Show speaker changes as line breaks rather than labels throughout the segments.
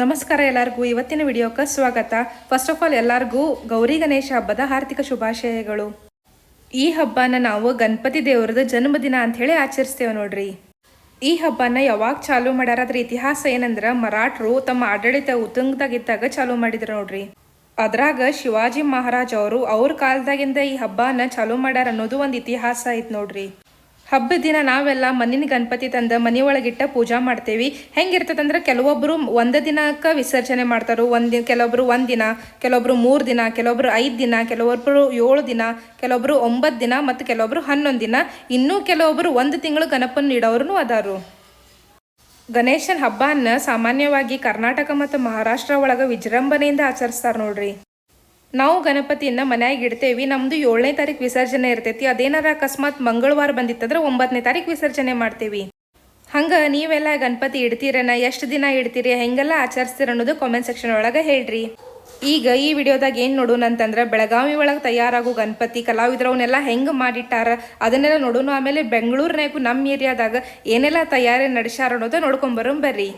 ನಮಸ್ಕಾರ ಎಲ್ಲರಿಗೂ ಇವತ್ತಿನ ವಿಡಿಯೋಕ್ಕೆ ಸ್ವಾಗತ. ಫಸ್ಟ್ ಆಫ್ ಆಲ್ ಎಲ್ಲರಿಗೂ ಗೌರಿ ಗಣೇಶ ಹಬ್ಬದ ಹಾರ್ದಿಕ ಶುಭಾಶಯಗಳು. ಈ ಹಬ್ಬನ ನಾವು ಗಣಪತಿ ದೇವರದ ಜನ್ಮದಿನ ಅಂತ ಹೇಳಿ ಆಚರಿಸ್ತೇವೆ ನೋಡ್ರಿ. ಈ ಹಬ್ಬನ ಯಾವಾಗ ಚಾಲೂ ಮಾಡ್ಯಾರ, ಅದ್ರ ಇತಿಹಾಸ ಏನಂದ್ರೆ ಮರಾಠರು ತಮ್ಮ ಆಡಳಿತ ಉತ್ತುಂಗದಾಗಿದ್ದಾಗ ಚಾಲೂ ಮಾಡಿದ್ರು ನೋಡ್ರಿ. ಅದ್ರಾಗ ಶಿವಾಜಿ ಮಹಾರಾಜ್ ಅವ್ರ ಕಾಲದಾಗಿಂದ ಈ ಹಬ್ಬನ ಚಾಲೂ ಮಾಡ್ಯಾರ ಅನ್ನೋದು ಒಂದು ಇತಿಹಾಸ ಐತ್ ನೋಡ್ರಿ. ಹಬ್ಬದ ದಿನ ನಾವೆಲ್ಲ ಮಣ್ಣಿನ ಗಣಪತಿ ತಂದು ಮನೆ ಒಳಗಿಟ್ಟ ಪೂಜಾ ಮಾಡ್ತೇವಿ. ಹೆಂಗಿರ್ತದಂದ್ರೆ ಕೆಲವೊಬ್ರು ಒಂದೇ ದಿನಕ್ಕೆ ವಿಸರ್ಜನೆ ಮಾಡ್ತಾರೋ, ಕೆಲವೊಬ್ರು ಒಂದಿನ, ಕೆಲವೊಬ್ರು 3 ದಿನ, ಕೆಲವೊಬ್ರು 5 ದಿನ, ಕೆಲವೊಬ್ರು 7 ದಿನ, ಕೆಲವೊಬ್ರು 9 ದಿನ ಮತ್ತು ಕೆಲವೊಬ್ರು 11 ದಿನ, ಇನ್ನೂ ಕೆಲವೊಬ್ರು 1 ತಿಂಗಳು ಗಣಪನ ಇಡೋರು ಅದಾರು. ಗಣೇಶನ ಹಬ್ಬನ ಸಾಮಾನ್ಯವಾಗಿ ಕರ್ನಾಟಕ ಮತ್ತು ಮಹಾರಾಷ್ಟ್ರ ಒಳಗೆ ವಿಜೃಂಭಣೆಯಿಂದ ಆಚರಿಸ್ತಾರೆ ನೋಡ್ರಿ. ನಾವು ಗಣಪತಿಯನ್ನ ಮನ್ಯಾಗ ಇಡ್ತೇವಿ. ನಮ್ದು 7ನೇ ತಾರೀಕು ವಿಸರ್ಜನೆ ಇರ್ತೈತಿ. ಅದೇನಾರ ಅಕಸ್ಮಾತ್ ಮಂಗಳವಾರ ಬಂದಿತ್ತಂದ್ರೆ 9ನೇ ತಾರೀಕು ವಿಸರ್ಜನೆ ಮಾಡ್ತೇವಿ. ಹಂಗೆ ನೀವೆಲ್ಲ ಗಣಪತಿ ಇಡ್ತೀರನ, ಎಷ್ಟು ದಿನ ಇಡ್ತೀರಿ, ಹೆಂಗೆಲ್ಲ ಆಚರಿಸ್ತೀರ ಅನ್ನೋದು ಕಾಮೆಂಟ್ ಸೆಕ್ಷನ್ ಒಳಗೆ ಹೇಳ್ರಿ. ಈಗ ಈ ವಿಡಿಯೋದಾಗ ಏನು ನೋಡೋಣ ಅಂತಂದ್ರೆ, ಬೆಳಗಾವಿ ಒಳಗೆ ತಯಾರಾಗೋ ಗಣಪತಿ ಕಲಾವಿದ್ರು ಅವನ್ನೆಲ್ಲ ಹೆಂಗೆ ಮಾಡಿಟ್ಟಾರ ಅದನ್ನೆಲ್ಲ ನೋಡೋಣ. ಆಮೇಲೆ ಬೆಂಗಳೂರಿನಾಗೂ ನಮ್ಮ ಏರಿಯಾದಾಗ ಏನೆಲ್ಲ ತಯಾರಿ ನಡೆಸ್ಯಾರ ಅನ್ನೋದು ನೋಡ್ಕೊಂಬರೋಣ ಬರ್ರಿ.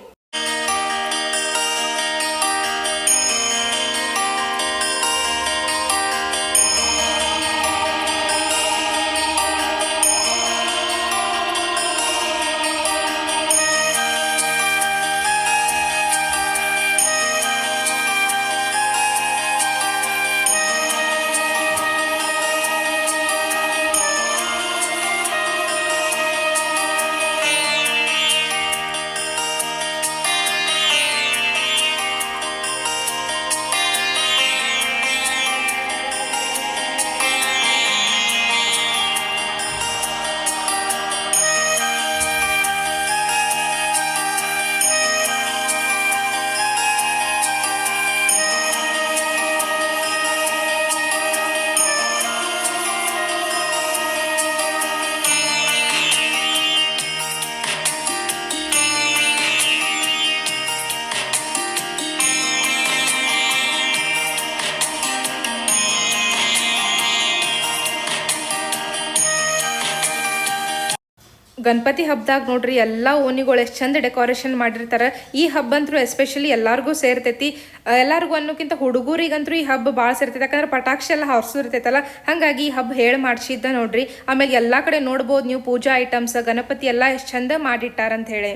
ಗಣಪತಿ ಹಬ್ಬದಾಗ ನೋಡ್ರಿ ಎಲ್ಲ ಓಣಿಗಳು ಎಷ್ಟು ಚಂದ ಡೆಕೋರೇಷನ್ ಮಾಡಿರ್ತಾರೆ. ಈ ಹಬ್ಬ ಅಂತೂ ಎಸ್ಪೆಷಲಿ ಎಲ್ಲರಿಗೂ ಸೇರ್ತೈತಿ. ಎಲ್ಲರಿಗೂ ಅನ್ನೋಕ್ಕಿಂತ ಹುಡುಗರಿಗಂತೂ ಈ ಹಬ್ಬ ಭಾಳ ಸೇರ್ತೈತಿ. ಯಾಕಂದ್ರೆ ಪಟಾಕ್ಷಿ ಎಲ್ಲ ಹೊರಸಿರ್ತೈತಲ್ಲ, ಹಾಗಾಗಿ ಈ ಹಬ್ಬ ಹೇಳಿ ಮಾಡಿಸಿದ್ದ ನೋಡ್ರಿ. ಆಮೇಲೆ ಎಲ್ಲ ಕಡೆ ನೋಡ್ಬೋದು ನೀವು ಪೂಜಾ ಐಟಮ್ಸ್, ಗಣಪತಿ ಎಲ್ಲ ಎಷ್ಟು ಚಂದ ಮಾಡಿಟ್ಟಾರಂತ ಹೇಳಿ.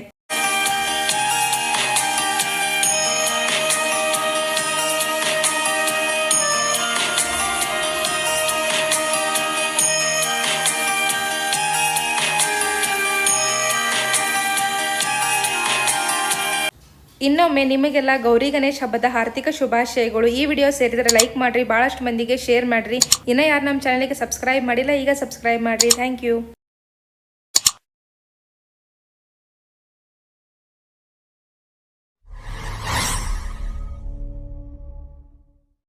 ಇನ್ನೊಮ್ಮೆ ನಿಮಗೆಲ್ಲ ಗೌರಿ ಗಣೇಶ್ ಹಬ್ಬದ ಹಾರ್ದಿಕ ಶುಭಾಶಯಗಳು. ಈ ವಿಡಿಯೋ ಸೇರಿದರೆ ಲೈಕ್ ಮಾಡಿರಿ, ಭಾಳಷ್ಟು ಮಂದಿಗೆ ಶೇರ್ ಮಾಡಿರಿ. ಇನ್ನೂ ಯಾರು ನಮ್ಮ ಚಾನಲ್ಗೆ ಸಬ್ಸ್ಕ್ರೈಬ್ ಮಾಡಿಲ್ಲ, ಈಗ ಸಬ್ಸ್ಕ್ರೈಬ್ ಮಾಡಿರಿ. Thank you.